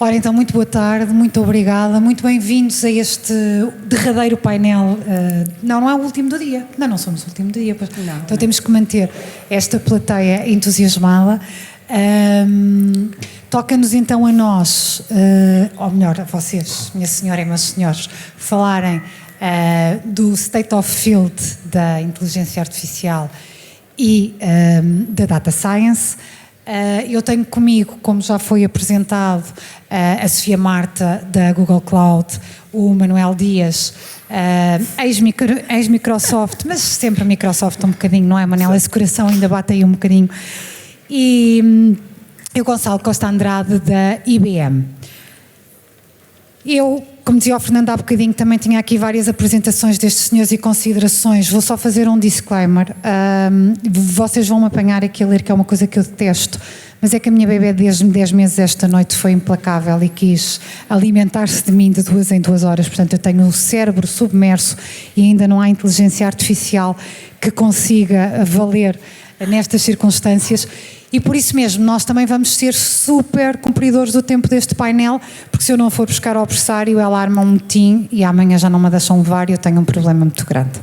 Ora, então, muito boa tarde, muito obrigada, muito bem-vindos a este derradeiro painel. Não é o último do dia, não somos o último do dia, pois. Não, então temos que manter esta plateia entusiasmada. Toca-nos então a nós, ou melhor, a vocês, minha senhora e meus senhores, falarem do State of Field da inteligência artificial e da Data Science. Eu tenho comigo, como já foi apresentado, a Sofia Marta da Google Cloud, o Manuel Dias, ex-Microsoft, mas sempre a Microsoft um bocadinho, não é, Manuel? Esse coração ainda bate aí um bocadinho. E o Gonçalo Costa Andrade da IBM. Eu, como dizia o Fernando há bocadinho, também tinha aqui várias apresentações destes senhores e considerações. Vou só fazer um disclaimer. Vocês vão me apanhar aqui a ler, que é uma coisa que eu detesto, mas é que a minha bebê desde 10 meses esta noite foi implacável e quis alimentar-se de mim de 2 em 2 horas. Portanto, eu tenho o cérebro submerso e ainda não há inteligência artificial que consiga valer nestas circunstâncias. E por isso mesmo, nós também vamos ser super cumpridores do tempo deste painel, porque se eu não for buscar ao pressário, ela arma um motim e amanhã já não me deixam levar e eu tenho um problema muito grande.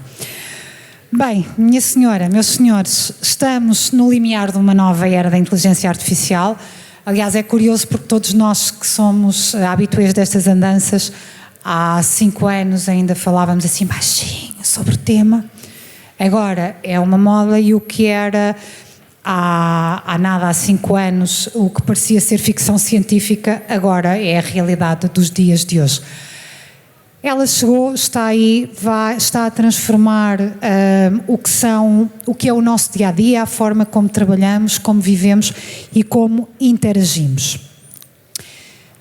Bem, minha senhora, meus senhores, estamos no limiar de uma nova era da inteligência artificial. Aliás, é curioso porque todos nós que somos habituês destas andanças, há 5 anos ainda falávamos assim baixinho sobre o tema. Agora é uma moda e o que era... Há 5 anos, o que parecia ser ficção científica, agora é a realidade dos dias de hoje. Ela chegou, está aí, está a transformar o que é o nosso dia-a-dia, a forma como trabalhamos, como vivemos e como interagimos.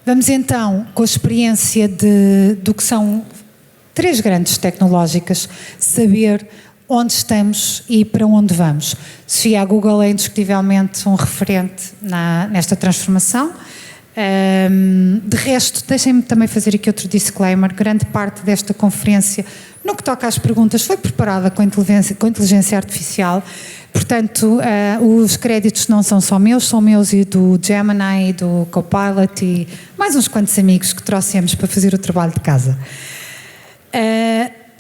Vamos então, com a experiência do que são 3 grandes tecnológicas, saber onde estamos e para onde vamos. Sofia, a Google é indiscutivelmente um referente nesta transformação. De resto, deixem-me também fazer aqui outro disclaimer. Grande parte desta conferência, no que toca às perguntas, foi preparada com inteligência artificial. Portanto, os créditos não são só meus, são meus e do Gemini, e do Copilot e mais uns quantos amigos que trouxemos para fazer o trabalho de casa.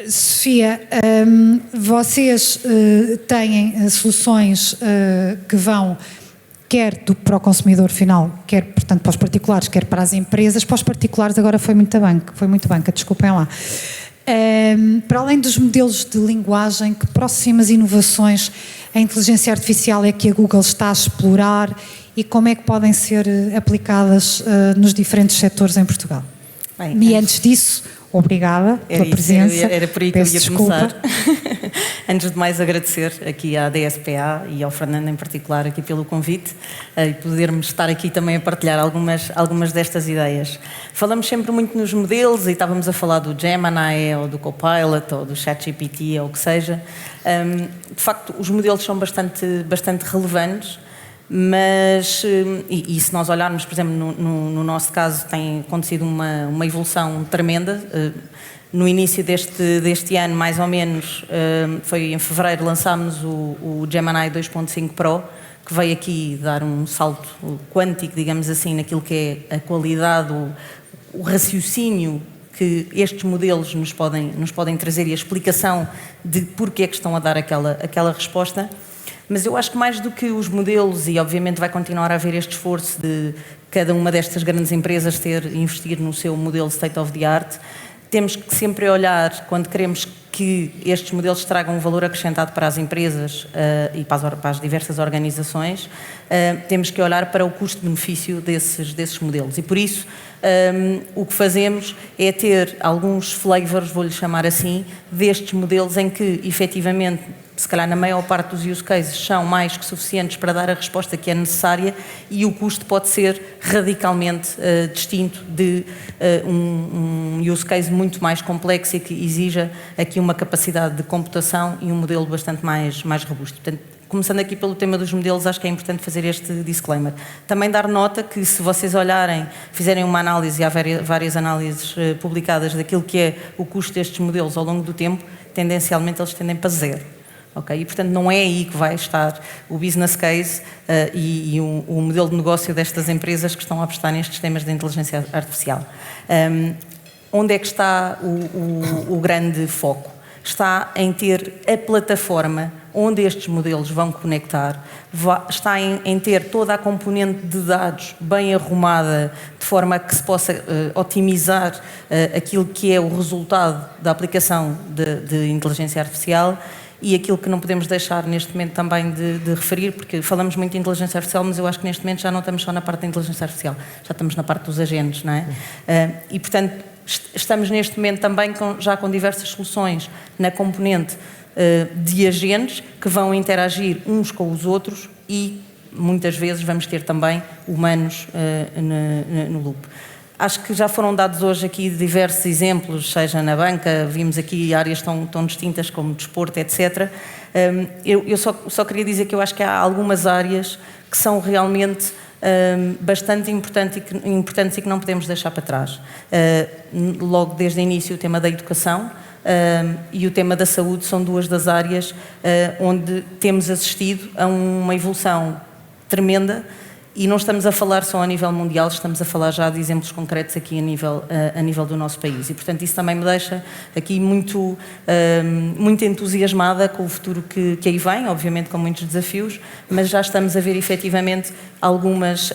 Sofia, vocês têm soluções que vão quer para o consumidor final, quer, portanto, para os particulares, quer para as empresas. Para os particulares agora foi muita banca, desculpem lá. Para além dos modelos de linguagem, que próximas inovações a inteligência artificial é que a Google está a explorar e como é que podem ser aplicadas nos diferentes setores em Portugal? Bem, e antes disso... Obrigada pela presença. Era por aí que eu ia começar. Antes de mais, agradecer aqui à DSPA e ao Fernando em particular aqui pelo convite e podermos estar aqui também a partilhar algumas destas ideias. Falamos sempre muito nos modelos e estávamos a falar do Gemini ou do Copilot ou do ChatGPT ou o que seja. De facto, os modelos são bastante relevantes. Mas, e se nós olharmos, por exemplo, no nosso caso, tem acontecido uma evolução tremenda. No início deste ano, mais ou menos, foi em fevereiro, lançámos o Gemini 2.5 Pro, que veio aqui dar um salto quântico, digamos assim, naquilo que é a qualidade, o raciocínio que estes modelos nos podem trazer e a explicação de porque é que estão a dar aquela resposta. Mas eu acho que mais do que os modelos, e obviamente vai continuar a haver este esforço de cada uma destas grandes empresas investir no seu modelo state of the art, temos que sempre olhar, quando queremos que estes modelos tragam um valor acrescentado para as empresas e para as diversas organizações, temos que olhar para o custo-benefício desses modelos. E por isso, o que fazemos é ter alguns flavors, vou-lhe chamar assim, destes modelos em que, efetivamente, se calhar na maior parte dos use cases são mais que suficientes para dar a resposta que é necessária e o custo pode ser radicalmente distinto de um use case muito mais complexo e que exija aqui uma capacidade de computação e um modelo bastante mais robusto. Portanto, começando aqui pelo tema dos modelos, acho que é importante fazer este disclaimer. Também dar nota que se vocês olharem, fizerem uma análise, e há várias análises publicadas daquilo que é o custo destes modelos ao longo do tempo, tendencialmente eles tendem para zero. ok? E, portanto, não é aí que vai estar o business case e o modelo de negócio destas empresas que estão a apostar nestes temas de inteligência artificial. Onde é que está o grande foco? Está em ter a plataforma onde estes modelos vão conectar, está em ter toda a componente de dados bem arrumada, de forma a que se possa otimizar aquilo que é o resultado da aplicação de inteligência artificial. E aquilo que não podemos deixar neste momento também de referir, porque falamos muito de inteligência artificial, mas eu acho que neste momento já não estamos só na parte da inteligência artificial, já estamos na parte dos agentes, não é? E, portanto, estamos neste momento também já com diversas soluções na componente de agentes que vão interagir uns com os outros e muitas vezes vamos ter também humanos no loop. Acho que já foram dados hoje aqui diversos exemplos, seja na banca, vimos aqui áreas tão distintas como desporto, etc. Eu só queria dizer que eu acho que há algumas áreas que são realmente bastante importantes e que não podemos deixar para trás. Logo desde o início, o tema da educação e o tema da saúde são duas das áreas onde temos assistido a uma evolução tremenda. E não estamos a falar só a nível mundial, estamos a falar já de exemplos concretos aqui a nível do nosso país. E, portanto, isso também me deixa aqui muito entusiasmada com o futuro que aí vem, obviamente com muitos desafios, mas já estamos a ver efetivamente algumas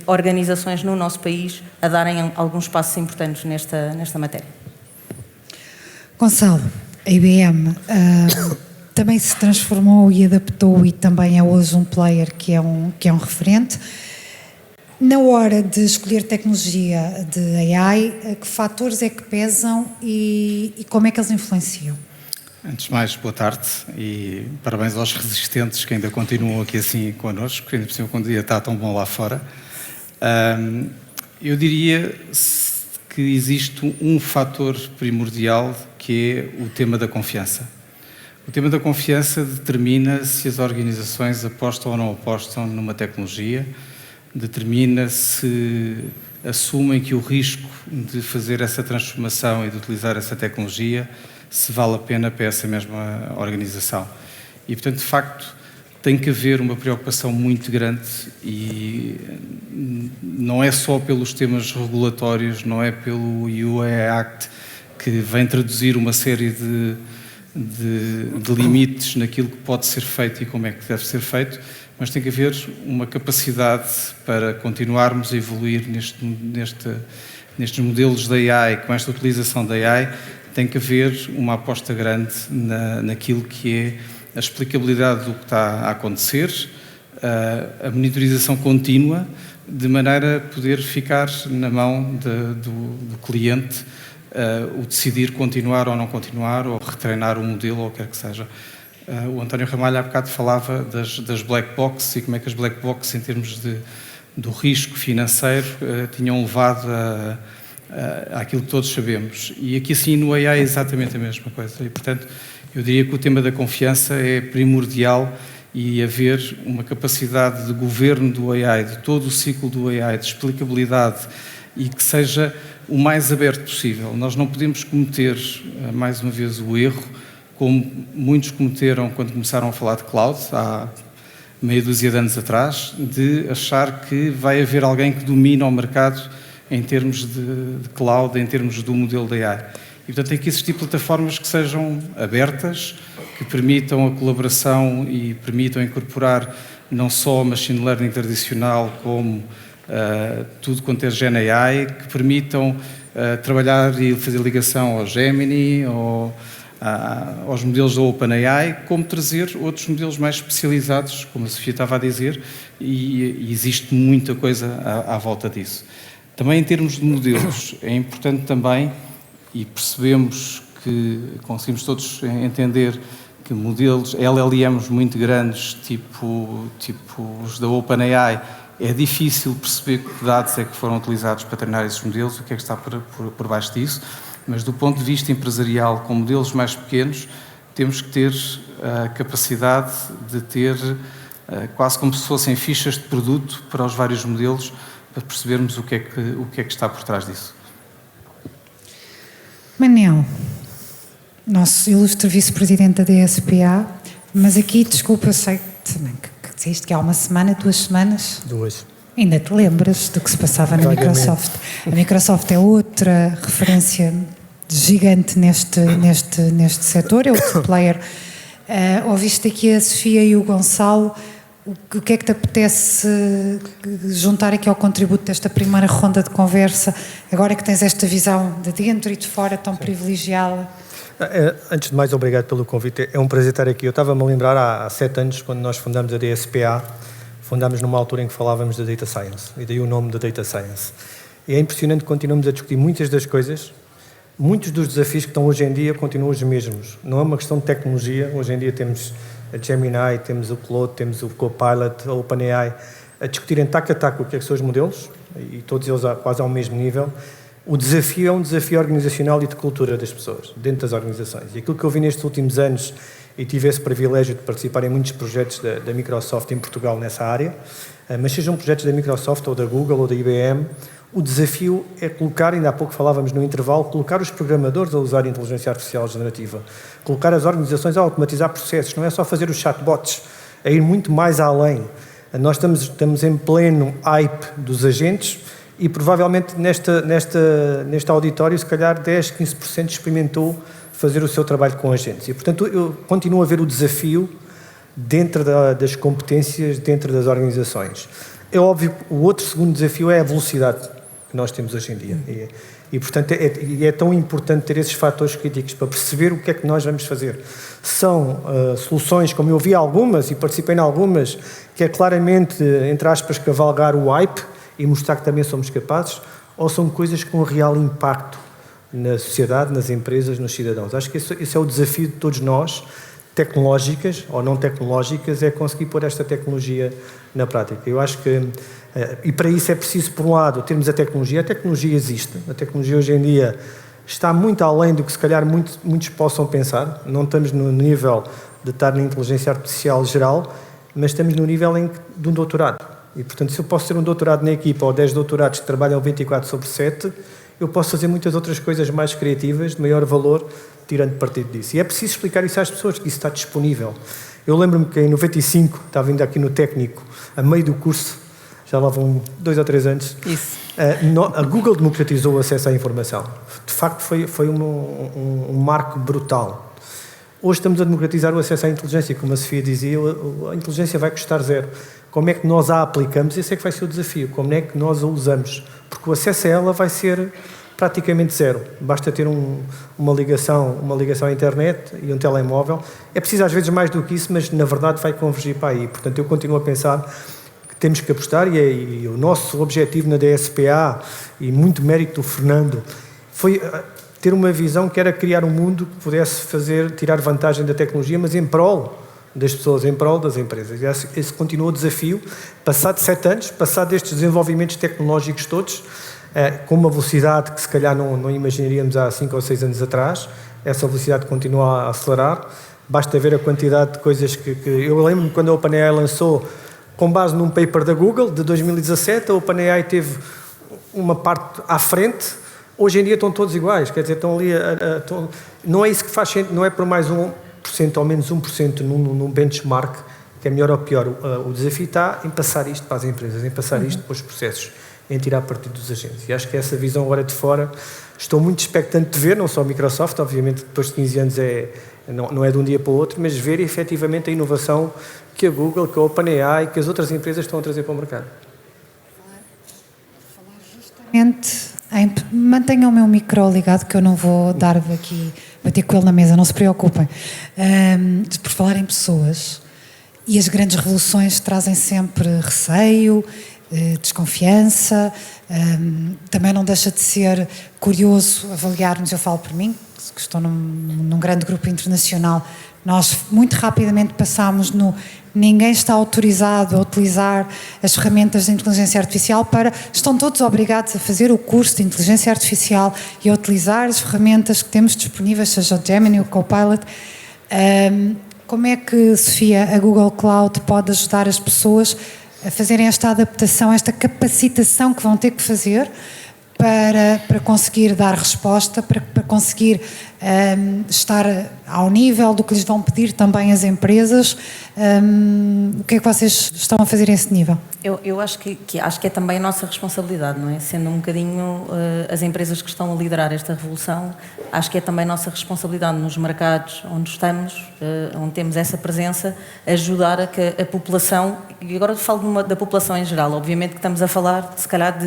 organizações no nosso país a darem alguns passos importantes nesta matéria. Gonçalo, a IBM também se transformou e adaptou e também é hoje um player que é um referente. Na hora de escolher tecnologia de AI, que fatores é que pesam e como é que eles influenciam? Antes de mais, boa tarde e parabéns aos resistentes que ainda continuam aqui assim connosco, ainda por cima quando o dia está tão bom lá fora. Eu diria que existe um fator primordial que é o tema da confiança. O tema da confiança determina se as organizações apostam ou não apostam numa tecnologia, determina se assumem que o risco de fazer essa transformação e de utilizar essa tecnologia se vale a pena para essa mesma organização. E, portanto, de facto, tem que haver uma preocupação muito grande e não é só pelos temas regulatórios, não é pelo UI Act que vem traduzir uma série de limites naquilo que pode ser feito e como é que deve ser feito, mas tem que haver uma capacidade para continuarmos a evoluir nestes modelos da AI, com esta utilização da AI, tem que haver uma aposta grande naquilo que é a explicabilidade do que está a acontecer, a monitorização contínua, de maneira a poder ficar na mão do cliente o decidir continuar ou não continuar, ou retreinar o modelo, ou o que quer que seja. O António Ramalho há bocado falava das black box e como é que as black box, em termos do risco financeiro, tinham levado àquilo que todos sabemos. E aqui, assim, no AI é exatamente a mesma coisa. E, portanto, eu diria que o tema da confiança é primordial e haver uma capacidade de governo do AI, de todo o ciclo do AI, de explicabilidade e que seja o mais aberto possível. Nós não podemos cometer, mais uma vez, o erro, como muitos cometeram quando começaram a falar de cloud, há meia dúzia de anos atrás, de achar que vai haver alguém que domina o mercado em termos de cloud, em termos do modelo da AI. E, portanto, tem que existir plataformas que sejam abertas, que permitam a colaboração e permitam incorporar não só machine learning tradicional, como tudo quanto é Gen AI, que permitam trabalhar e fazer ligação ao Gemini, ou aos modelos da OpenAI, como trazer outros modelos mais especializados, como a Sofia estava a dizer, e existe muita coisa à volta disso. Também em termos de modelos, é importante também, e percebemos que conseguimos todos entender que modelos LLMs muito grandes, tipo os da OpenAI, é difícil perceber que dados é que foram utilizados para treinar esses modelos, o que é que está por baixo disso, mas do ponto de vista empresarial, com modelos mais pequenos, temos que ter a capacidade de ter quase como se fossem fichas de produto para os vários modelos, para percebermos o que é que está por trás disso. Manel, nosso ilustre vice-presidente da DSPA, Mas aqui, desculpa, eu sei também que disseste que há uma semana, 2 semanas. 2. Ainda te lembras do que se passava na Microsoft? A Microsoft é outra referência gigante neste setor, é outro player. Ouviste aqui a Sofia e o Gonçalo. O que é que te apetece juntar aqui ao contributo desta primeira ronda de conversa, agora que tens esta visão de dentro e de fora tão privilegiada? Antes de mais, obrigado pelo convite. É um prazer estar aqui. Eu estava-me a lembrar há 7 anos, quando nós fundamos a DSPA, fundámos numa altura em que falávamos da Data Science, e daí o nome da Data Science. E é impressionante que continuamos a discutir muitas das coisas, muitos dos desafios que estão hoje em dia continuam os mesmos. Não é uma questão de tecnologia. Hoje em dia temos a Gemini, temos o Claude, temos o Copilot, a OpenAI, a discutirem taco a taco o que são os modelos, e todos eles quase ao mesmo nível. O desafio é um desafio organizacional e de cultura das pessoas, dentro das organizações. E aquilo que eu vi nestes últimos anos, e tive esse privilégio de participar em muitos projetos da Microsoft em Portugal nessa área, mas sejam projetos da Microsoft ou da Google ou da IBM, o desafio é colocar, ainda há pouco falávamos no intervalo, colocar os programadores a usar a inteligência artificial generativa, colocar as organizações a automatizar processos, não é só fazer os chatbots, é ir muito mais além. Nós estamos em pleno hype dos agentes e provavelmente neste auditório, se calhar 10, 15% experimentou fazer o seu trabalho com agentes. E, portanto, eu continuo a ver o desafio dentro das competências, dentro das organizações. É óbvio que o outro segundo desafio é a velocidade que nós temos hoje em dia. E portanto, é tão importante ter esses fatores críticos para perceber o que é que nós vamos fazer. São soluções, como eu vi algumas e participei em algumas, que é claramente, entre aspas, cavalgar o hype e mostrar que também somos capazes, ou são coisas com real impacto na sociedade, nas empresas, nos cidadãos. Acho que esse é o desafio de todos nós, tecnológicas ou não tecnológicas, é conseguir pôr esta tecnologia na prática. Eu acho que, e para isso é preciso, por um lado, termos a tecnologia existe, a tecnologia hoje em dia está muito além do que se calhar muitos possam pensar, não estamos no nível de estar na inteligência artificial geral, mas estamos no nível de um doutorado. E, portanto, se eu posso ter um doutorado na equipa ou 10 doutorados que trabalham 24/7, eu posso fazer muitas outras coisas mais criativas, de maior valor, tirando partido disso. E é preciso explicar isso às pessoas, que isso está disponível. Eu lembro-me que em 95, estava ainda aqui no técnico, a meio do curso, já lá vão 2 ou 3 anos, Isso. A Google democratizou o acesso à informação. De facto, foi um marco brutal. Hoje estamos a democratizar o acesso à inteligência, como a Sofia dizia, a inteligência vai custar 0. Como é que nós a aplicamos? Esse é que vai ser o desafio. Como é que nós a usamos? Porque o acesso a ela vai ser praticamente 0. Basta ter uma ligação à internet e um telemóvel. É preciso às vezes mais do que isso, mas na verdade vai convergir para aí. Portanto, eu continuo a pensar que temos que apostar e o nosso objetivo na DSPA, e muito mérito do Fernando, foi ter uma visão que era criar um mundo que pudesse tirar vantagem da tecnologia, mas em prol das pessoas, em prol das empresas. Esse continua o desafio, passado 7 anos, passado estes desenvolvimentos tecnológicos todos, com uma velocidade que se calhar não imaginaríamos há 5 ou 6 anos atrás, essa velocidade continua a acelerar, basta ver a quantidade de coisas que eu lembro-me quando a OpenAI lançou, com base num paper da Google, de 2017, a OpenAI teve uma parte à frente, hoje em dia estão todos iguais, quer dizer, estão ali, não é isso que faz sentido, não é por mais 1% ou menos 1% num benchmark, que é melhor ou pior. O desafio está em passar isto para as empresas, em passar isto para os processos, em tirar partido dos agentes. E acho que essa visão agora de fora, estou muito expectante de ver, não só a Microsoft, obviamente depois de 15 anos não é de um dia para o outro, mas ver efetivamente a inovação que a Google, que a OpenAI, que as outras empresas estão a trazer para o mercado. Mantenham o meu micro ligado, que eu não vou dar aqui, bater com ele na mesa, não se preocupem. Por falar em pessoas, e as grandes revoluções trazem sempre receio, desconfiança, também não deixa de ser curioso avaliarmos, eu falo por mim, que estou num grande grupo internacional, nós muito rapidamente passámos ninguém está autorizado a utilizar as ferramentas de inteligência artificial estão todos obrigados a fazer o curso de inteligência artificial e a utilizar as ferramentas que temos disponíveis, seja o Gemini, o Copilot. Como é que, Sofia, a Google Cloud pode ajudar as pessoas a fazerem esta adaptação, esta capacitação que vão ter que fazer para conseguir dar resposta, para conseguir estar ao nível do que lhes vão pedir também as empresas. O que é que vocês estão a fazer a esse nível? Eu acho que é também a nossa responsabilidade, não é? Sendo um bocadinho as empresas que estão a liderar esta revolução, acho que é também a nossa responsabilidade nos mercados onde estamos, onde temos essa presença, ajudar a que a população, e agora falo da população em geral, obviamente que estamos a falar, se calhar,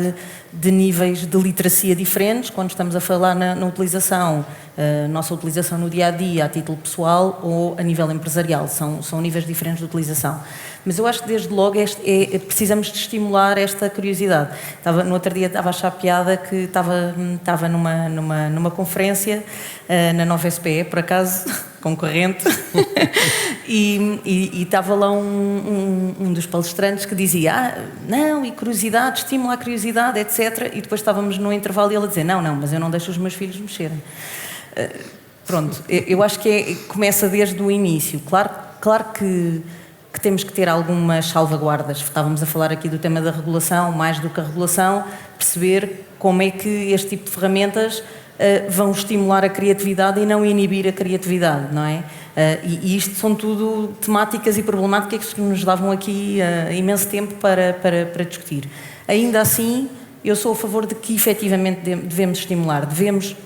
de níveis de literacia diferentes, quando estamos a falar na utilização, nossa utilização no dia-a-dia, a título pessoal ou a nível empresarial, são níveis diferentes de utilização. Mas eu acho que desde logo precisamos de estimular esta curiosidade. No outro dia estava a achar piada que estava numa conferência na Nova SPE, por acaso, concorrente, e estava lá um dos palestrantes que dizia não, e curiosidade, estimula a curiosidade, etc. E depois estávamos no intervalo e ele a dizer não, mas eu não deixo os meus filhos mexerem. Pronto, eu acho que começa desde o início. Claro que temos que ter algumas salvaguardas. Estávamos a falar aqui do tema da regulação, mais do que a regulação, perceber como é que este tipo de ferramentas vão estimular a criatividade e não inibir a criatividade, não é? E isto são tudo temáticas e problemáticas que nos davam aqui imenso tempo para discutir. Ainda assim, eu sou a favor de que efetivamente devemos estimular, devemos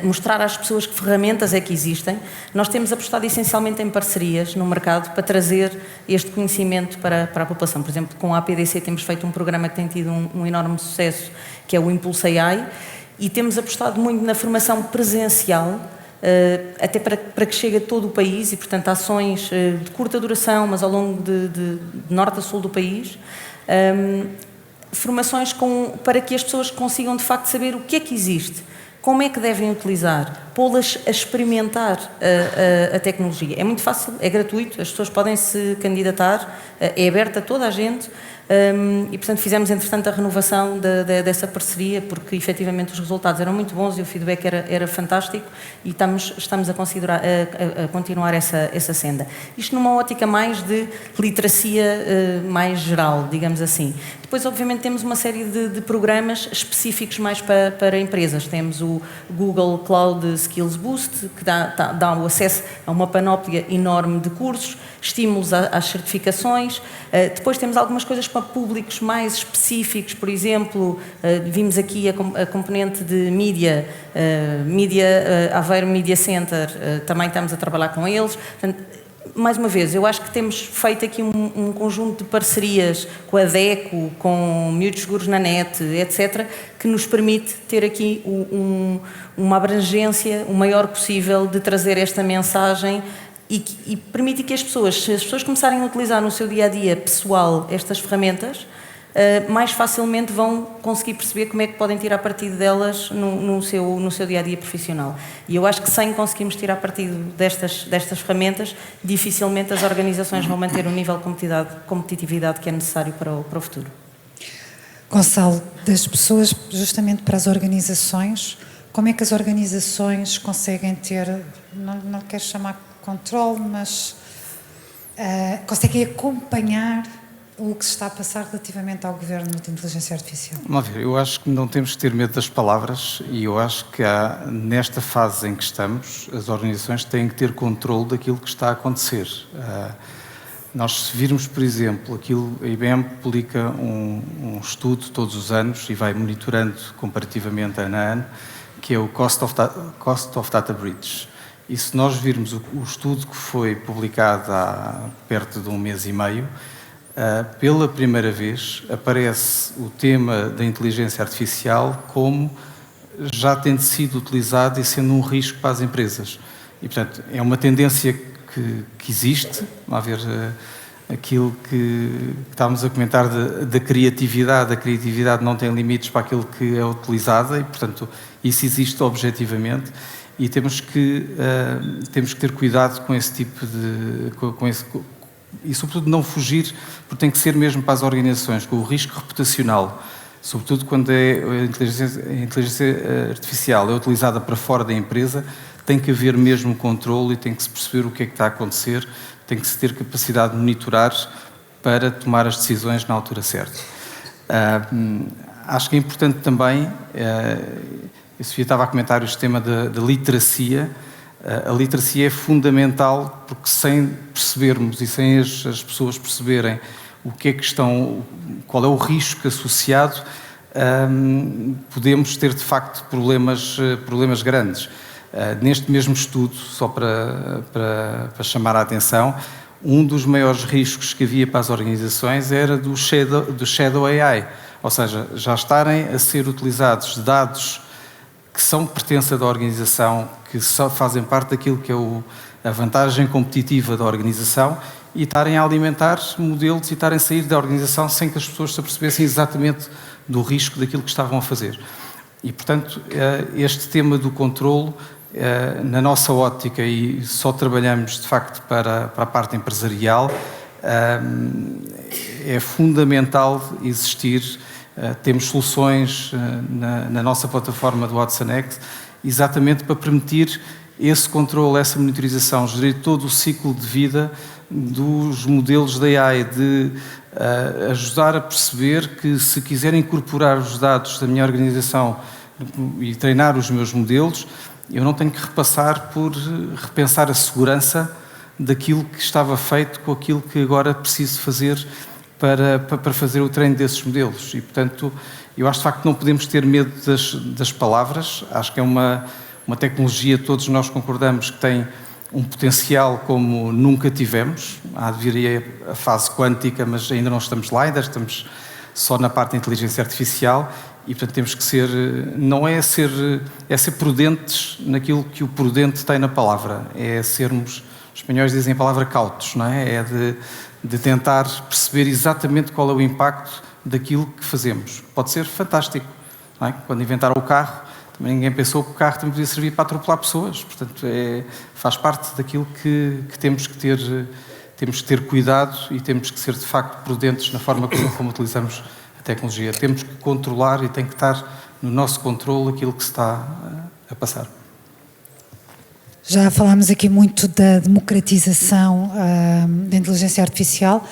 mostrar às pessoas que ferramentas é que existem. Nós temos apostado essencialmente em parcerias no mercado para trazer este conhecimento para a população. Por exemplo, com a APDC temos feito um programa que tem tido um enorme sucesso, que é o Impulso AI, e temos apostado muito na formação presencial, até para que chegue a todo o país, e portanto ações de curta duração, mas ao longo de norte a sul do país, formações para que as pessoas consigam de facto saber o que é que existe, como é que devem utilizar, pô-las a experimentar a tecnologia. É muito fácil, é gratuito, as pessoas podem se candidatar, é aberto a toda a gente, e portanto fizemos entretanto a renovação dessa parceria, porque efetivamente os resultados eram muito bons e o feedback era fantástico, e estamos a continuar essa senda. Isto numa ótica mais de literacia mais geral, digamos assim. Depois obviamente temos uma série de programas específicos mais para empresas. Temos o Google Cloud Skills Boost, que dá o acesso a uma panóplia enorme de cursos, estímulos às certificações. Depois temos algumas coisas para públicos mais específicos, por exemplo, vimos aqui a componente de mídia, Aveiro Media Center, também estamos a trabalhar com eles. Portanto, mais uma vez, eu acho que temos feito aqui um conjunto de parcerias com a DECO, com Miúdos Seguros na Net, etc., que nos permite ter aqui uma abrangência o maior possível de trazer esta mensagem e permite que se as pessoas começarem a utilizar no seu dia-a-dia pessoal estas ferramentas, mais facilmente vão conseguir perceber como é que podem tirar partido delas no seu dia-a-dia profissional. E eu acho que sem conseguirmos tirar partido destas ferramentas, dificilmente as organizações vão manter o nível de competitividade que é necessário para o futuro. Gonçalo, das pessoas justamente para as organizações, como é que as organizações conseguem ter, não quero chamar controle, mas conseguem acompanhar o que se está a passar relativamente ao governo de inteligência artificial? Vamos ver, eu acho que não temos que ter medo das palavras, e eu acho que nesta fase em que estamos, as organizações têm que ter controle daquilo que está a acontecer. Nós, se virmos, por exemplo, a IBM publica um estudo todos os anos e vai monitorando comparativamente ano a ano, que é o Cost of Data Breach. E se nós virmos o estudo que foi publicado há perto de um mês e meio, pela primeira vez aparece o tema da inteligência artificial como já tendo sido utilizado e sendo um risco para as empresas. E, portanto, é uma tendência que existe. Vamos ver aquilo que estávamos a comentar da criatividade. A criatividade não tem limites para aquilo que é utilizada e, portanto, isso existe objetivamente. E temos que ter cuidado com esse tipo e, sobretudo, não fugir, porque tem que ser mesmo para as organizações, com o risco reputacional, sobretudo quando a inteligência artificial é utilizada para fora da empresa, tem que haver mesmo controle e tem que se perceber o que é que está a acontecer, tem que se ter capacidade de monitorar para tomar as decisões na altura certa. Acho que é importante também A Sofia estava a comentar o tema da literacia. A literacia é fundamental porque sem percebermos e sem as pessoas perceberem o que é que qual é o risco associado, podemos ter de facto problemas grandes. Neste mesmo estudo, só para chamar a atenção, um dos maiores riscos que havia para as organizações era do shadow AI, ou seja, já estarem a ser utilizados dados que são pertença da organização, que só fazem parte daquilo que é a vantagem competitiva da organização, e estarem a alimentar modelos e estarem a sair da organização sem que as pessoas se apercebessem exatamente do risco daquilo que estavam a fazer. E, portanto, este tema do controlo, na nossa ótica, e só trabalhamos, de facto, para a parte empresarial, é fundamental existir. Temos soluções na nossa plataforma do watsonx exatamente para permitir esse controle, essa monitorização, gerir todo o ciclo de vida dos modelos da AI, de ajudar a perceber que, se quiserem incorporar os dados da minha organização e treinar os meus modelos, eu não tenho que repensar a segurança daquilo que estava feito com aquilo que agora preciso fazer para fazer o treino desses modelos. E, portanto, eu acho de facto que não podemos ter medo das palavras. Acho que é uma tecnologia, todos nós concordamos, que tem um potencial como nunca tivemos. Há de vir a fase quântica, mas ainda não estamos lá, ainda estamos só na parte da inteligência artificial. E, portanto, temos que ser, não é ser prudentes naquilo que o prudente tem na palavra, é sermos, os espanhóis dizem a palavra cautos, não é? É de tentar perceber exatamente qual é o impacto daquilo que fazemos. Pode ser fantástico, não é? Quando inventaram o carro, também ninguém pensou que o carro também podia servir para atropelar pessoas, portanto, faz parte daquilo que temos que ter cuidado e temos que ser, de facto, prudentes na forma como utilizamos a tecnologia. Temos que controlar e tem que estar no nosso controle aquilo que se está a passar. Já falámos aqui muito da democratização da inteligência artificial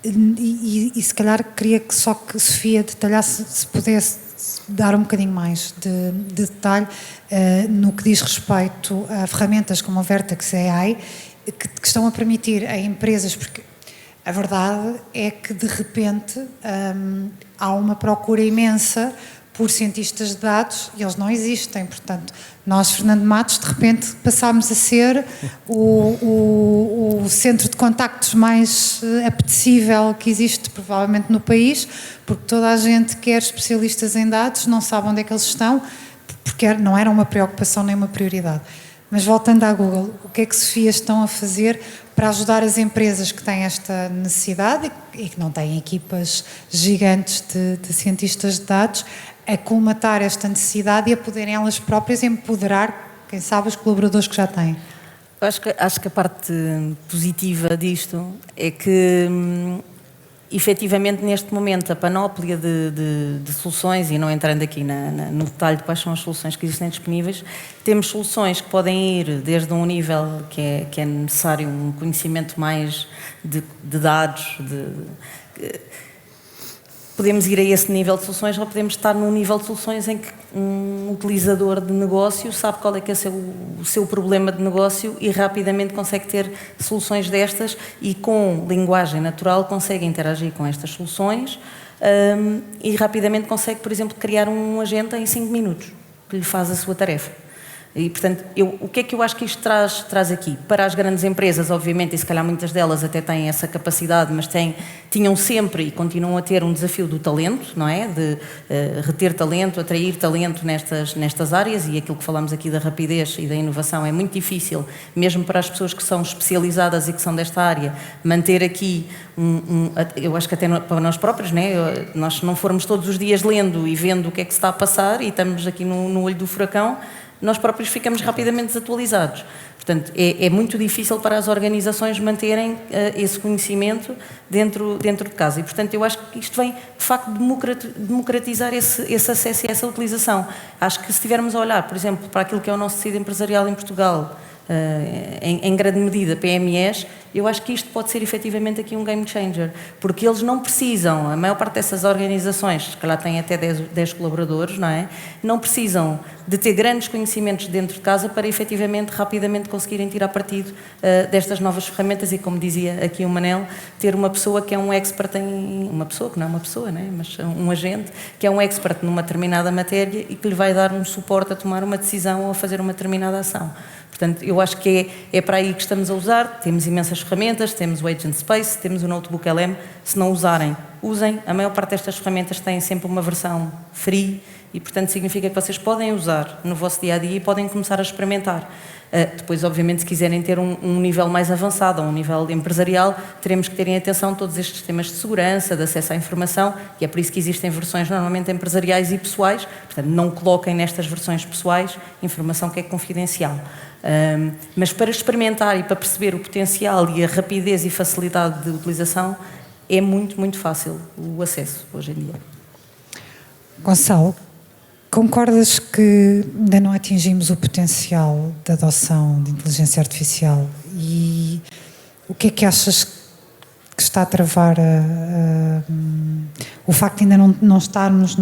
e se calhar queria que Sofia detalhasse, se pudesse dar um bocadinho mais de detalhe no que diz respeito a ferramentas como a Vertex AI que estão a permitir a empresas, porque a verdade é que de repente há uma procura imensa por cientistas de dados e eles não existem. Portanto, nós, Fernando Matos, de repente passámos a ser o centro de contactos mais apetecível que existe provavelmente no país, porque toda a gente quer especialistas em dados, não sabe onde é que eles estão, porque não era uma preocupação nem uma prioridade. Mas voltando à Google, o que é que, Sofia, estão a fazer para ajudar as empresas que têm esta necessidade e que não têm equipas gigantes de cientistas de dados a colmatar esta necessidade e a poderem elas próprias empoderar, quem sabe, os colaboradores que já têm? Acho que a parte positiva disto é que, efetivamente, neste momento, a panóplia de soluções, e não entrando aqui no detalhe de quais são as soluções que existem disponíveis, temos soluções que podem ir desde um nível que é necessário um conhecimento mais de dados, podemos ir a esse nível de soluções, ou podemos estar num nível de soluções em que um utilizador de negócio sabe qual é que é o seu problema de negócio e rapidamente consegue ter soluções destas e com linguagem natural consegue interagir com estas soluções e rapidamente consegue, por exemplo, criar um agente em 5 minutos que lhe faz a sua tarefa. E, portanto, o que é que eu acho que isto traz aqui? Para as grandes empresas, obviamente, e se calhar muitas delas até têm essa capacidade, mas tinham sempre e continuam a ter um desafio do talento, não é? De reter talento, atrair talento nestas áreas, e aquilo que falamos aqui da rapidez e da inovação é muito difícil, mesmo para as pessoas que são especializadas e que são desta área, manter aqui eu acho que até para nós próprios, não é? Nós, se não formos todos os dias lendo e vendo o que é que se está a passar e estamos aqui no olho do furacão, nós próprios ficamos rapidamente desatualizados. Portanto, é muito difícil para as organizações manterem esse conhecimento dentro de casa. E, portanto, eu acho que isto vem, de facto, democratizar esse acesso e essa utilização. Acho que se estivermos a olhar, por exemplo, para aquilo que é o nosso tecido empresarial em Portugal, em grande medida PMEs, eu acho que isto pode ser efetivamente aqui um game changer, porque eles não precisam, a maior parte dessas organizações, que lá têm até 10 colaboradores, não é? Não precisam de ter grandes conhecimentos dentro de casa para efetivamente, rapidamente conseguirem tirar partido destas novas ferramentas e, como dizia aqui o Manel, ter uma pessoa que é um expert em... Uma pessoa, que não é uma pessoa, não é? Mas um agente, que é um expert numa determinada matéria e que lhe vai dar um suporte a tomar uma decisão ou a fazer uma determinada ação. Portanto, eu acho que é para aí que estamos a usar. Temos imensas ferramentas, temos o Agent Space, temos o Notebook LM. Se não usarem, usem. A maior parte destas ferramentas têm sempre uma versão free e, portanto, significa que vocês podem usar no vosso dia-a-dia e podem começar a experimentar. Depois, obviamente, se quiserem ter um nível mais avançado, um nível empresarial, teremos que ter em atenção todos estes temas de segurança, de acesso à informação, e é por isso que existem versões normalmente empresariais e pessoais. Portanto, não coloquem nestas versões pessoais informação que é confidencial. Mas para experimentar e para perceber o potencial e a rapidez e facilidade de utilização, é muito, muito fácil o acesso hoje em dia. Gonçalo, concordas que ainda não atingimos o potencial da adoção de inteligência artificial? E o que é que achas que está a travar o facto de ainda não estarmos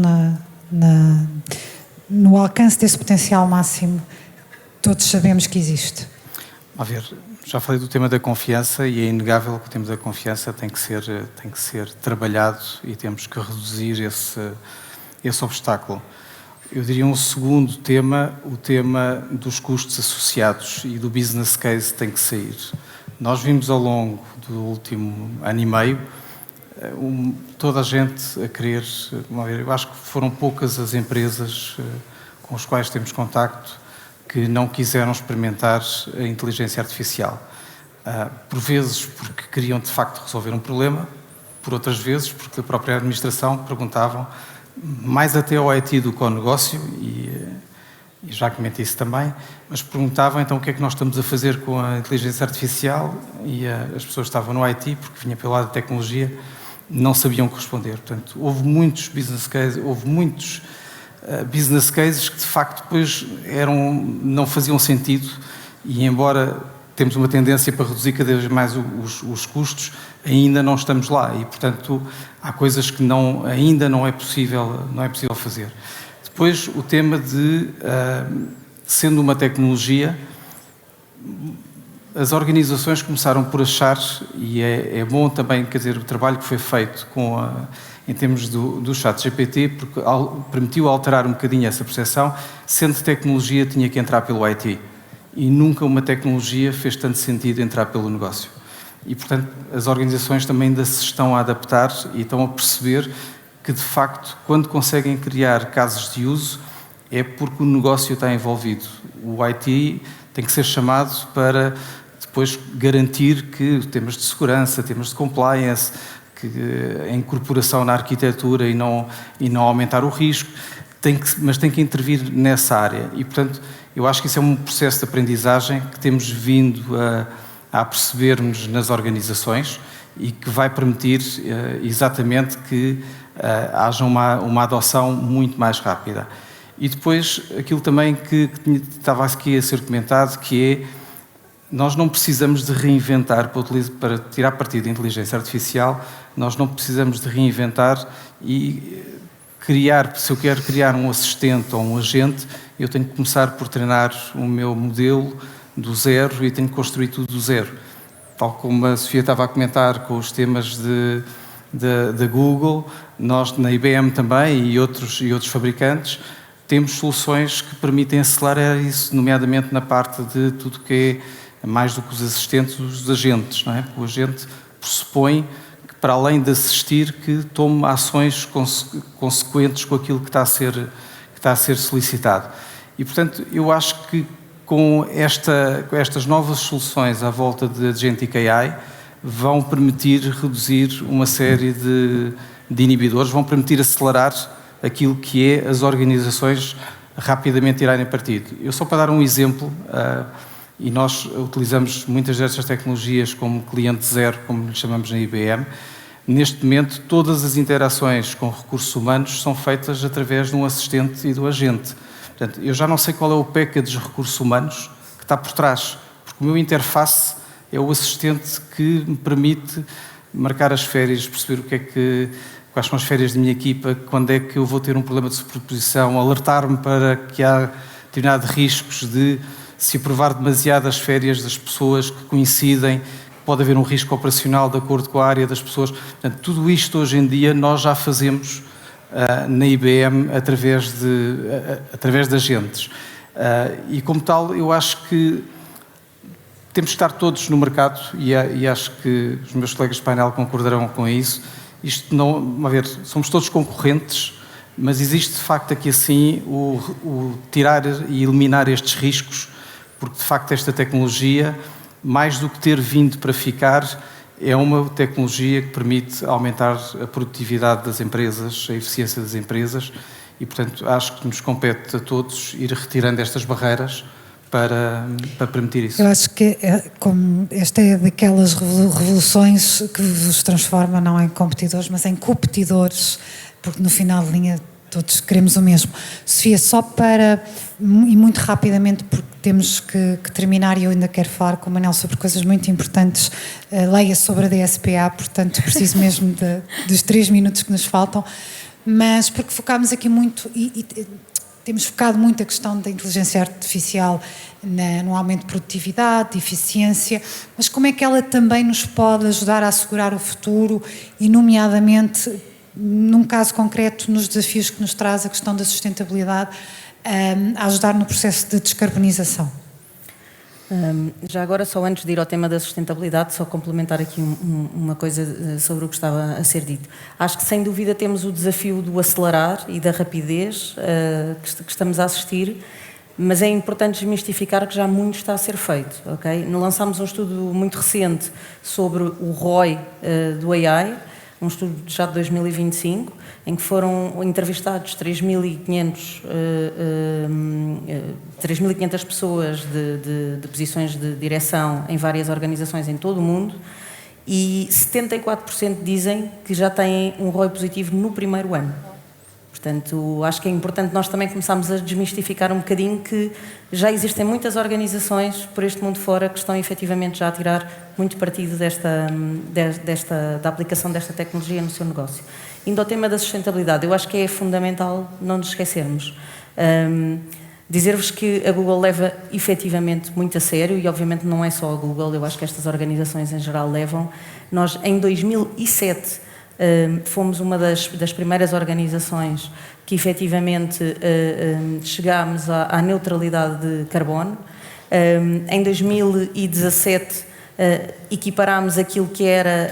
no alcance desse potencial máximo? Todos sabemos que existe. A ver, já falei do tema da confiança e é inegável que o tema da confiança tem que ser trabalhado e temos que reduzir esse obstáculo. Eu diria um segundo tema, o tema dos custos associados e do business case tem que sair. Nós vimos ao longo do último ano e meio toda a gente a querer, eu acho que foram poucas as empresas com as quais temos contacto que não quiseram experimentar a inteligência artificial. Por vezes porque queriam de facto resolver um problema, por outras vezes porque a própria administração perguntavam, mais até ao IT do que ao negócio, e já comentei isso também, mas perguntavam então o que é que nós estamos a fazer com a inteligência artificial, e as pessoas estavam no IT, porque vinha pelo lado da tecnologia, não sabiam o que responder. Portanto, houve muitos business cases que de facto depois não faziam sentido, e embora temos uma tendência para reduzir cada vez mais os custos, ainda não estamos lá e, portanto, há coisas que ainda não é possível fazer. Depois, o tema de, sendo uma tecnologia, as organizações começaram por achar, e é bom também, quer dizer, o trabalho que foi feito em termos do ChatGPT, porque permitiu alterar um bocadinho essa percepção, sendo tecnologia tinha que entrar pelo IT. E nunca uma tecnologia fez tanto sentido entrar pelo negócio. E, portanto, as organizações também ainda se estão a adaptar e estão a perceber que, de facto, quando conseguem criar casos de uso, é porque o negócio está envolvido. O IT tem que ser chamado para depois garantir que temas de segurança, temas de compliance, que a incorporação na arquitetura e não aumentar o risco, mas tem que intervir nessa área. E, portanto, eu acho que isso é um processo de aprendizagem que temos vindo a percebermos nas organizações e que vai permitir exatamente que haja uma adoção muito mais rápida. E depois, aquilo também que estava aqui a ser comentado, que é, nós não precisamos de reinventar, para tirar partido da inteligência artificial, nós não precisamos de reinventar e criar, se eu quero criar um assistente ou um agente, eu tenho que começar por treinar o meu modelo do zero e tenho que construir tudo do zero. Tal como a Sofia estava a comentar com os temas da Google, nós na IBM também e outros fabricantes, temos soluções que permitem acelerar isso, nomeadamente na parte de tudo que é mais do que os assistentes, os agentes, não é? O agente pressupõe que, para além de assistir, que tome ações consequentes com aquilo que está a ser solicitado. E, portanto, eu acho que com estas novas soluções à volta de Agentic AI vão permitir reduzir uma série de inibidores, vão permitir acelerar aquilo que é as organizações rapidamente tirarem partido. Eu só para dar um exemplo, e nós utilizamos muitas destas tecnologias como cliente zero, como lhe chamamos na IBM, neste momento todas as interações com recursos humanos são feitas através de um assistente e do agente. Portanto, eu já não sei qual é o package de recursos humanos que está por trás. O meu interface é o assistente que me permite marcar as férias, perceber quais são as férias da minha equipa, quando é que eu vou ter um problema de superposição, alertar-me para que há determinados riscos de se aprovar demasiado as férias das pessoas que coincidem, pode haver um risco operacional de acordo com a área das pessoas. Portanto, tudo isto hoje em dia nós já fazemos na IBM através de agentes. E como tal, eu acho que temos de estar todos no mercado e acho que os meus colegas de painel concordarão com isso. Isto não, a ver, somos todos concorrentes, mas existe de facto aqui assim o tirar e eliminar estes riscos, porque de facto esta tecnologia, mais do que ter vindo para ficar, é uma tecnologia que permite aumentar a produtividade das empresas, a eficiência das empresas e, portanto, acho que nos compete a todos ir retirando estas barreiras para permitir isso. Eu acho que como esta é daquelas revoluções que vos transforma não em competidores, mas em competidores, porque no final de linha todos queremos o mesmo. Sofia, só para, e muito rapidamente, porque temos que terminar e eu ainda quero falar com o Manel sobre coisas muito importantes, leia sobre a DSPA, portanto preciso mesmo dos 3 minutos que nos faltam, mas porque focámos aqui muito e temos focado muito a questão da inteligência artificial no aumento de produtividade, de eficiência, mas como é que ela também nos pode ajudar a assegurar o futuro e, nomeadamente, num caso concreto, nos desafios que nos traz a questão da sustentabilidade, a ajudar no processo de descarbonização? Já agora, só antes de ir ao tema da sustentabilidade, só complementar aqui uma coisa sobre o que estava a ser dito. Acho que, sem dúvida, temos o desafio do acelerar e da rapidez que estamos a assistir, mas é importante desmistificar que já muito está a ser feito. Okay? Lançámos um estudo muito recente sobre o ROI do AI, um estudo já de 2025, em que foram entrevistados 3.500 pessoas de posições de direção em várias organizações em todo o mundo e 74% dizem que já têm um ROI positivo no primeiro ano. Portanto, acho que é importante nós também começarmos a desmistificar um bocadinho que já existem muitas organizações por este mundo fora que estão efetivamente já a tirar muito partido da aplicação desta tecnologia no seu negócio. Indo ao tema da sustentabilidade, eu acho que é fundamental não nos esquecermos. Dizer-vos que a Google leva efetivamente muito a sério, e obviamente não é só a Google, eu acho que estas organizações em geral levam. Nós, em 2007, fomos uma das primeiras organizações que efetivamente chegámos à neutralidade de carbono. Em 2017 equiparámos aquilo que era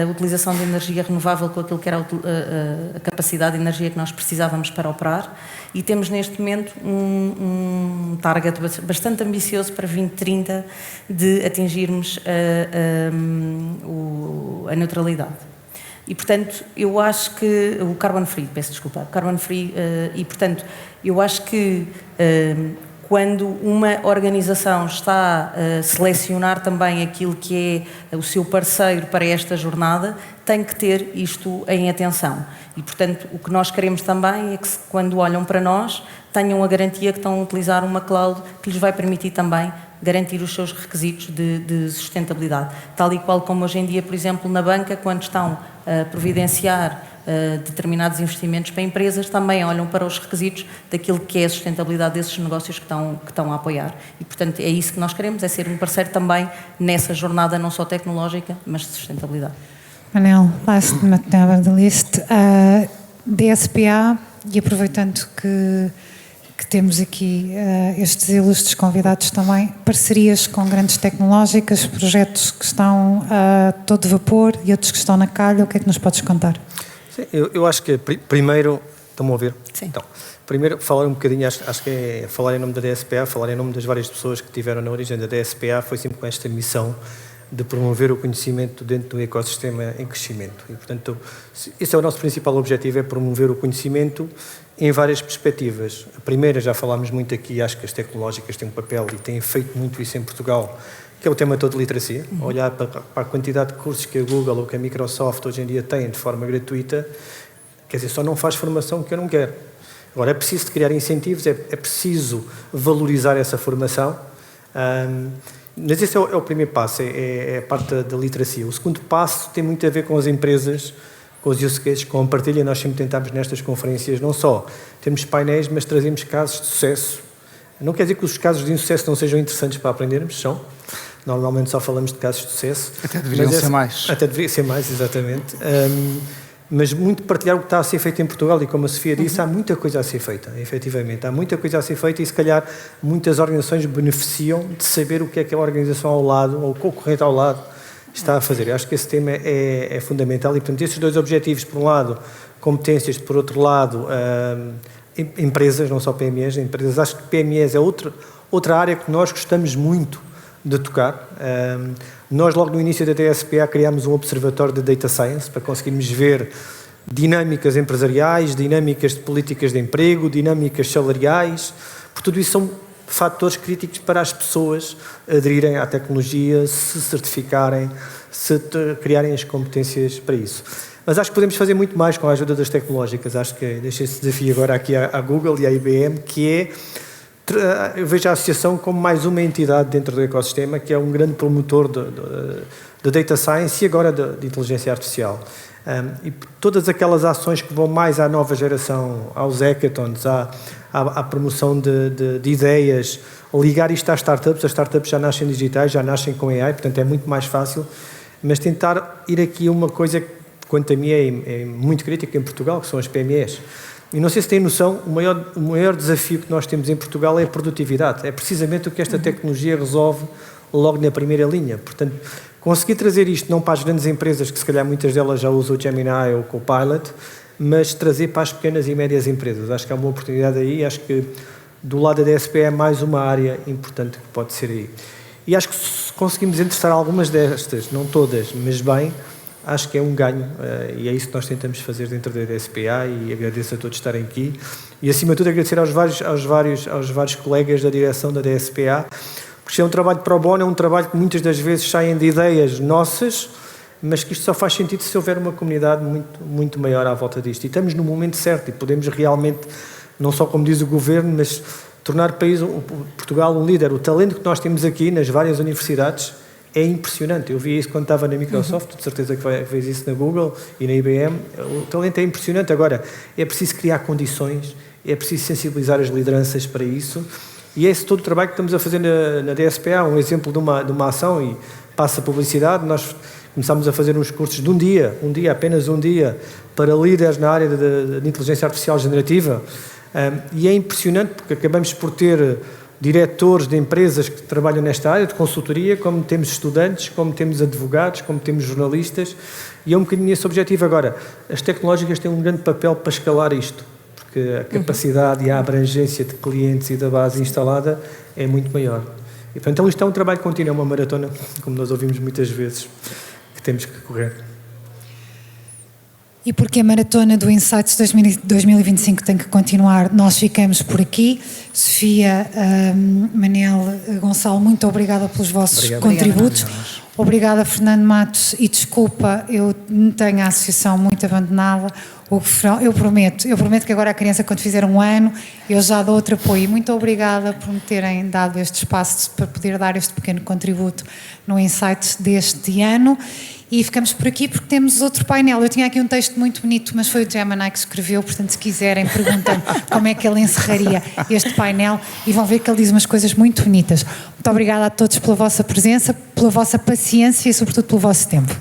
a utilização de energia renovável com aquilo que era a capacidade de energia que nós precisávamos para operar e temos neste momento um target bastante ambicioso para 2030 de atingirmos a neutralidade. E, portanto, eu acho que... O carbon free, peço desculpa. Carbon free, e, portanto, eu acho que quando uma organização está a selecionar também aquilo que é o seu parceiro para esta jornada, tem que ter isto em atenção. E, portanto, o que nós queremos também é que, quando olham para nós, tenham a garantia que estão a utilizar uma cloud que lhes vai permitir também garantir os seus requisitos de sustentabilidade. Tal e qual como hoje em dia, por exemplo, na banca, quando estão a providenciar determinados investimentos para empresas, também olham para os requisitos daquilo que é a sustentabilidade desses negócios que estão a apoiar. E, portanto, é isso que nós queremos, é ser um parceiro também nessa jornada não só tecnológica, mas de sustentabilidade. Manel, last but not least, DSPA, e aproveitando que temos aqui estes ilustres convidados também, parcerias com grandes tecnológicas, projetos que estão a todo vapor e outros que estão na calha, o que é que nos podes contar? Sim, eu acho que primeiro, estão-me a ouvir? Sim. Então, primeiro falar um bocadinho, acho que é falar em nome da DSPA, falar em nome das várias pessoas que estiveram na origem da DSPA, foi sempre com esta missão de promover o conhecimento dentro do ecossistema em crescimento. E, portanto, esse é o nosso principal objetivo, é promover o conhecimento em várias perspectivas. A primeira, já falámos muito aqui, acho que as tecnológicas têm um papel e têm feito muito isso em Portugal, que é o tema todo de literacia. Olhar para a quantidade de cursos que a Google ou que a Microsoft hoje em dia têm de forma gratuita, quer dizer, só não faz formação que eu não quero. Agora, é preciso criar incentivos, é preciso valorizar essa formação. Mas esse é o primeiro passo, é a parte da literacia. O segundo passo tem muito a ver com as empresas, com os use cases, com a partilha. Nós sempre tentamos nestas conferências não só temos painéis, mas trazemos casos de sucesso. Não quer dizer que os casos de insucesso não sejam interessantes para aprendermos, são. Normalmente só falamos de casos de sucesso. Até deveriam ser mais. Até deveria ser mais, exatamente. Mas muito partilhar o que está a ser feito em Portugal, e como a Sofia disse, há muita coisa a ser feita, efetivamente. Há muita coisa a ser feita e, se calhar, muitas organizações beneficiam de saber o que é que a organização ao lado, ou o concorrente ao lado, está a fazer. Eu acho que esse tema é fundamental e, portanto, esses dois objetivos, por um lado, competências, por outro lado, empresas, não só PMEs, empresas. Acho que PMEs é outra área que nós gostamos muito de tocar. Nós, logo no início da DSPA, criámos um observatório de Data Science para conseguirmos ver dinâmicas empresariais, dinâmicas de políticas de emprego, dinâmicas salariais, porque tudo isso são fatores críticos para as pessoas aderirem à tecnologia, se certificarem, se criarem as competências para isso. Mas acho que podemos fazer muito mais com a ajuda das tecnológicas. Acho que deixo esse desafio agora aqui à Google e à IBM, que é, eu vejo a associação como mais uma entidade dentro do ecossistema, que é um grande promotor de data science e agora de inteligência artificial. E todas aquelas ações que vão mais à nova geração, aos hackathons, à promoção de ideias, ligar isto às startups. As startups já nascem digitais, já nascem com AI, portanto é muito mais fácil, mas tentar ir aqui a uma coisa que, quanto a mim, é muito crítica em Portugal, que são as PMEs. E não sei se têm noção, o maior desafio que nós temos em Portugal é a produtividade. É precisamente o que esta tecnologia resolve logo na primeira linha. Portanto, conseguir trazer isto não para as grandes empresas, que se calhar muitas delas já usam o Gemini ou o Copilot, mas trazer para as pequenas e médias empresas. Acho que há uma oportunidade aí, acho que do lado da DSP é mais uma área importante que pode ser aí. E acho que se conseguimos interessar algumas destas, não todas, mas bem, acho que é um ganho, e é isso que nós tentamos fazer dentro da DSPA, e agradeço a todos estarem aqui. E, acima de tudo, agradecer aos vários colegas da direção da DSPA, porque é um trabalho pro bono, é um trabalho que muitas das vezes saem de ideias nossas, mas que isto só faz sentido se houver uma comunidade muito, muito maior à volta disto. E estamos no momento certo e podemos realmente, não só como diz o Governo, mas tornar Portugal um líder. O talento que nós temos aqui nas várias universidades é impressionante. Eu vi isso quando estava na Microsoft, de certeza que fez isso na Google e na IBM. O talento é impressionante. Agora, é preciso criar condições, é preciso sensibilizar as lideranças para isso, e é esse todo o trabalho que estamos a fazer na DSPA, um exemplo de uma ação, e passa a publicidade. Nós começámos a fazer uns cursos de apenas um dia, para líderes na área de inteligência artificial generativa, e é impressionante porque acabamos por ter diretores de empresas que trabalham nesta área de consultoria, como temos estudantes, como temos advogados, como temos jornalistas, e é um bocadinho esse objetivo. Agora, as tecnológicas têm um grande papel para escalar isto, porque a capacidade e a abrangência de clientes e da base instalada é muito maior. E, portanto, então isto é um trabalho contínuo, é uma maratona, como nós ouvimos muitas vezes, que temos que correr. E porque a maratona do Insights 2025 tem que continuar, nós ficamos por aqui. Sofia, Manel, Gonçalo, muito obrigada pelos vossos contributos. Obrigada, Fernando Matos, e desculpa, eu tenho a associação muito abandonada. Eu prometo que agora a criança, quando fizer 1 ano, eu já dou outro apoio. Muito obrigada por me terem dado este espaço para poder dar este pequeno contributo no Insights deste ano. E ficamos por aqui porque temos outro painel. Eu tinha aqui um texto muito bonito, mas foi o Gemini que escreveu, portanto, se quiserem, perguntem como é que ele encerraria este painel e vão ver que ele diz umas coisas muito bonitas. Muito obrigada a todos pela vossa presença, pela vossa paciência e, sobretudo, pelo vosso tempo.